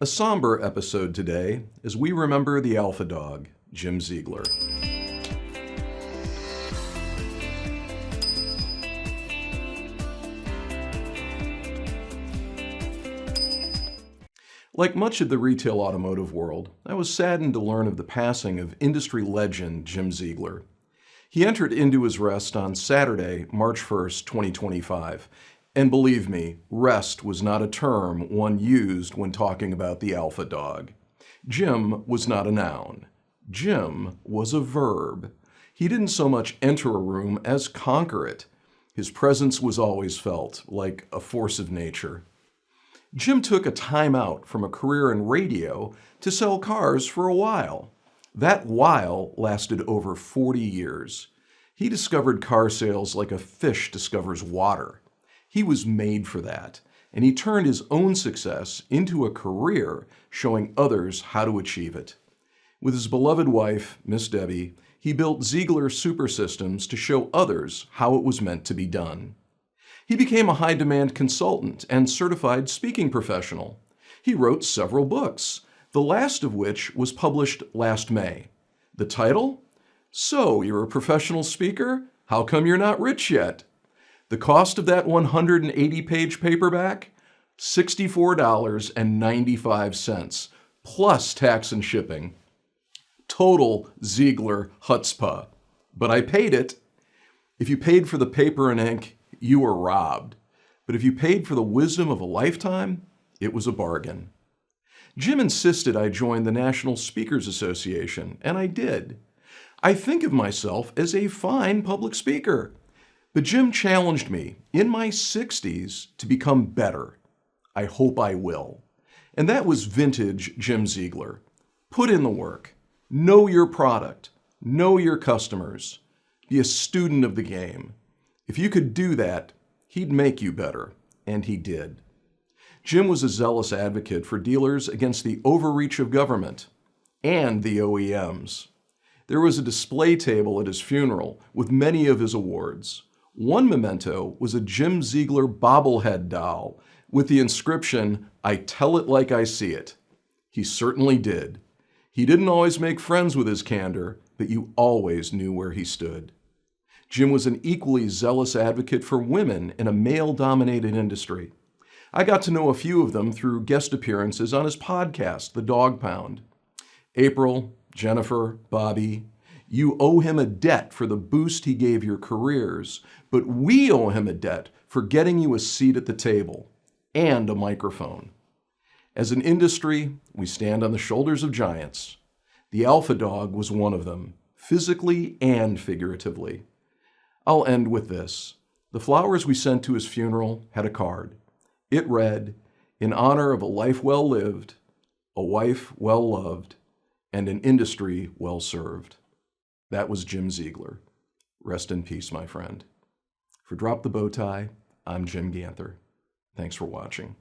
A somber episode today as we remember the alpha dog, Jim Ziegler. Like much of the retail automotive world, I was saddened to learn of the passing of industry legend Jim Ziegler. He entered into his rest on Saturday, March 1st, 2025. And believe me, rest was not a term one used when talking about the alpha dog. Jim was not a noun. Jim was a verb. He didn't so much enter a room as conquer it. His presence was always felt, like a force of nature. Jim took a time out from a career in radio to sell cars for a while. That while lasted over 40 years. He discovered car sales like a fish discovers water. He was made for that, and he turned his own success into a career showing others how to achieve it. With his beloved wife, Miss Debbie, he built Ziegler Super Systems to show others how it was meant to be done. He became a high-demand consultant and certified speaking professional. He wrote several books, the last of which was published last May. The title? So, you're a professional speaker? How come you're not rich yet? The cost of that 180-page paperback? $64.95, plus tax and shipping. Total Ziegler chutzpah. But I paid it. If you paid for the paper and ink, you were robbed. But if you paid for the wisdom of a lifetime, it was a bargain. Jim insisted I join the National Speakers Association, and I did. I think of myself as a fine public speaker. But Jim challenged me in my 60s to become better. I hope I will. And that was vintage Jim Ziegler. Put in the work. Know your product. Know your customers. Be a student of the game. If you could do that, he'd make you better. And he did. Jim was a zealous advocate for dealers against the overreach of government and the OEMs. There was a display table at his funeral with many of his awards. One memento was a Jim Ziegler bobblehead doll with the inscription, "I tell it like I see it." He certainly did. He didn't always make friends with his candor, but you always knew where he stood. Jim was an equally zealous advocate for women in a male-dominated industry. I got to know a few of them through guest appearances on his podcast, The Dog Pound. April, Jennifer, Bobby, you owe him a debt for the boost he gave your careers, but we owe him a debt for getting you a seat at the table and a microphone. As an industry, we stand on the shoulders of giants. The alpha dog was one of them, physically and figuratively. I'll end with this. The flowers we sent to his funeral had a card. It read, "In honor of a life well lived, a wife well loved, and an industry well served." That was Jim Ziegler. Rest in peace, my friend. For Drop the Bow Tie, I'm Jim Ganther. Thanks for watching.